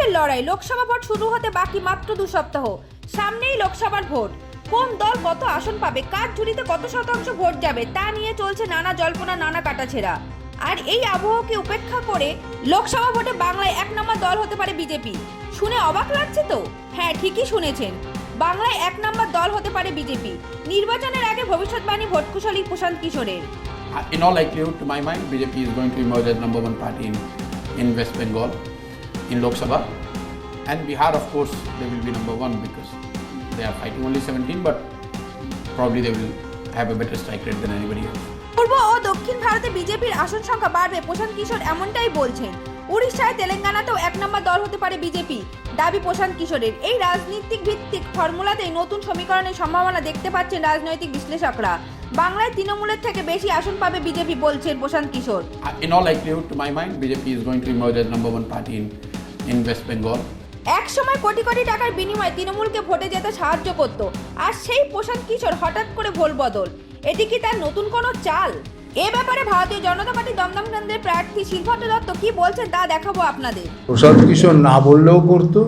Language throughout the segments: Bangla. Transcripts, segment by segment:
জয়ের লড়াই। লোকসভা ভোট শুরু হতে বাকি মাত্র 2 সপ্তাহ। সামনেই লোকসভার ভোট। কোন দল কত আসন পাবে, কার ঝুলিতে কত শতাংশ ভোট যাবে, তা নিয়ে চলছে নানা জল্পনা, নানা কাটাছেড়া। আর এই আবহকে উপেক্ষা করে লোকসভা ভোটে বাংলায় 1 নম্বর দল হতে পারে বিজেপি। শুনে অবাক লাগছে তো? হ্যাঁ, ঠিকই শুনেছেন, বাংলায় 1 নম্বর দল হতে পারে বিজেপি। নির্বাচনের আগে ভবিষ্যৎবাণী ভোটকুশলী প্রশান্ত কিশোরের। In all likelihood, to my mind, BJP is going to emerge as number one party in West Bengal, in Lok Sabha. And Bihar, of course, they will be number one because they are fighting only 17, but probably they will have a better strike rate than anybody else. পূর্ব ও দক্ষিণ ভারতে বিজেপির আসন সংখ্যা বাড়বে, প্রশান্ত কিশোর এমনটাই বলছেন। উড়িষ্যায়, তেলেঙ্গানাতেও 1 নম্বর দল হতে পারে বিজেপি, দাবি প্রশান্ত কিশোরের। এই রাজনীতিক ভিত্তিক ফর্মুলাতেই নতুন সমীকরণের সম্ভাবনা দেখতে পাচ্ছেন রাজনৈতিক বিশ্লেষকরা। বাংলায় তৃণমূলের থেকে বেশি আসন পাবে বিজেপি, বলছেন Prashant Kishor. In all likelihood, to my mind, BJP is going to emerge as number one party in West Bengal. এক সময় কোটি কোটি টাকার বিনিময়ে তৃণমূলকে ভোটে যেতে সাহায্য করত, আর সেই প্রশান্ত কিশোর হঠাৎ করে ভোল বদল। এটি কি তার নতুন কোনো চাল? এ ব্যাপারে ভারতীয় জনতা পার্টি দমদম কেন্দ্রের প্রার্থী শিলভদ্র দত্ত কি বলছেন তা দেখাবো আপনাদের। প্রশান্ত কিশোর না বললেও করতো।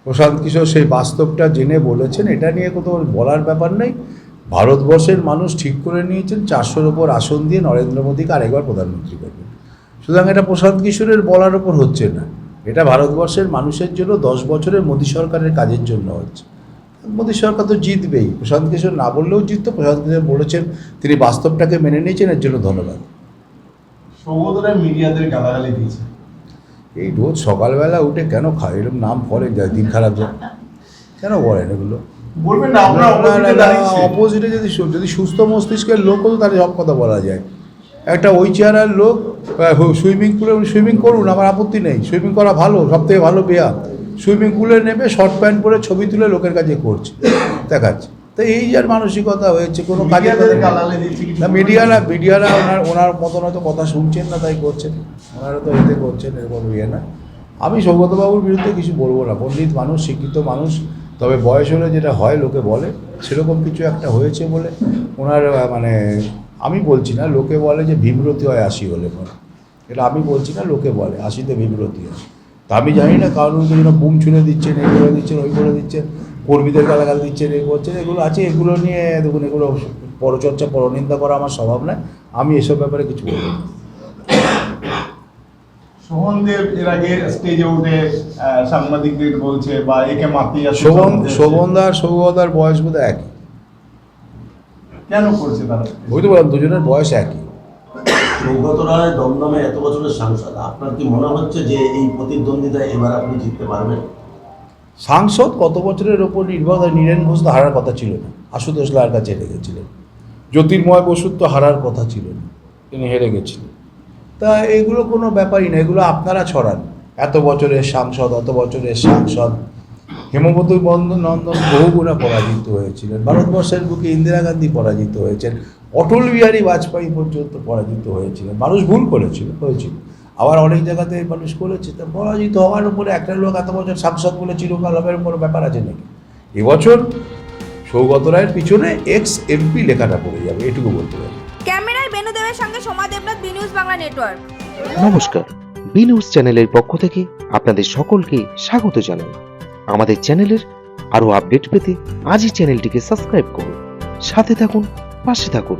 প্রশান্ত কিশোর সেই বাস্তবটা জেনে বলেছেন, এটা নিয়ে কোথাও বলার ব্যাপার নেই। ভারতবর্ষের মানুষ ঠিক করে নিয়েছেন 400-র ওপর আসন দিয়ে নরেন্দ্র মোদীকে আরেকবার প্রধানমন্ত্রী করবেন। সুতরাং এটা প্রশান্ত কিশোরের বলার ওপর হচ্ছে না, এটা ভারতবর্ষের মানুষের জন্য 10 বছরের মোদী সরকারের কাজের জন্য হচ্ছে। মোদী সরকার তো জিতবেই, প্রশান্ত কিশোর না বললেও জিততো। প্রশান্ত কিশোর বলেছেন, তিনি বাস্তবটাকে মেনে নিয়েছেন, এর জন্য ধন্যবাদ। সৌগতরা মিডিয়াদের গালাগালি দিয়েছে। এই রোজ সকালবেলা উঠে কেন এরকম নাম বলেন, যায় দিন খারাপ যায় কেন বলেন এগুলো? বলবেন না আমরা অপোজিটে যদি সুস্থ মস্তিষ্কের লোক হতো তাহলে সব কথা বলা যায়। একটা ওই চেহারার লোক সুইমিং পুলে সুইমিং করুন, আমার আপত্তি নেই, সুইমিং করা ভালো, সবথেকে ভালো বেয়া। সুইমিং পুলে নেমে শর্ট প্যান্ট পরে ছবি তুলে লোকের কাছে করছে, দেখাচ্ছে। তো এই যার মানসিকতা হয়েছে, কোনো কাজের না। মিডিয়ারা ওনার মতন হয়তো কথা শুনছেন না, তাই করছেন। ওনারা তো এতে করছেন, এরকম ইয়ে না। আমি সৌগতবাবুর বিরুদ্ধে কিছু বলবো না। পণ্ডিত মানুষ, শিক্ষিত মানুষ, তবে বয়স হলে যেটা হয় লোকে বলে, সেরকম কিছু একটা হয়েছে বলে ওনার মানে আমি বলছি না, লোকে বলে যে ভীমরতি হয় 80 হলে পরে। এটা আমি বলছি না, লোকে বলে 80-তে ভীমরতি হয়। তা আমি জানি না, কারণ জন্য বুম ছুঁড়ে দিচ্ছেন, এই করে দিচ্ছেন, ওই করে দিচ্ছেন, কর্মীদের গালাগাল দিচ্ছেন, এই করছেন, এগুলো আছে। এগুলো নিয়ে দেখুন, এগুলো পরচর্চা, পরনিন্দা করা আমার স্বভাব নয়। আমি এসব ব্যাপারে কিছু বলবো না। সোহনদেব এর আগে স্টেজে উঠে সাংবাদিকদের বলছে বা একে মাতি শোভনদার সৌগতার বয়স বোধহয় একই। কেন করছে তারা? ওই তো বললাম, দুজনের বয়স একই। সৌগত রায় দমদমে এত বছরের সাংসদ, আপনার কি মনে হচ্ছে যে এই প্রতিদ্বন্দ্বিতায় এবার আপনি জিততে পারবেন? সাংসদ কত বছরের ওপর নির্ভর করে। নীরেন ঘোষ তো হারার কথা ছিল না, আশুতোষ লার কাছে হেরে গেছিলেন। জ্যোতির্ময় বসুর তো হারার কথা ছিল না, তিনি হেরে গেছিলেন। তা এগুলো কোনো ব্যাপারই না, এগুলো আপনারা ছড়ান। এত বছরের সাংসদ, অত বছরের সাংসদ। হেমবতী নন্দন বহুগুণে পরাজিত হয়েছিলেন। ভারতবর্ষের বুকে ইন্দিরা গান্ধী পরাজিত হয়েছেন, অটল বিহারী বাজপেয়ী পর্যন্ত পরাজিত হয়েছিলেন। মানুষ ভুল হয়েছিল। আবার অনেক জায়গাতে মানুষ করেছে। তা পরাজিত হওয়ার উপরে একটা লোক এত বছর সাংসদ বলে চিরকাল হবে, কোনো ব্যাপার আছে নাকি? এবছর সৌগত রায়ের পিছনে ex-MP লেখাটা পড়ে যাবে, এটুকু বলতে পারি। ক্যামেরায় বেনুদেবের সঙ্গে Soma Debnath, B news Bangla network. নমস্কার, বি নিউজ চ্যানেলের পক্ষ থেকে আপনাদের সকলকে স্বাগত জানাই। আমাদের চ্যানেলের আরো আপডেট পেতে আজই চ্যানেলটিকে সাবস্ক্রাইব করুন, সাথে থাকুন, পাশে থাকুন।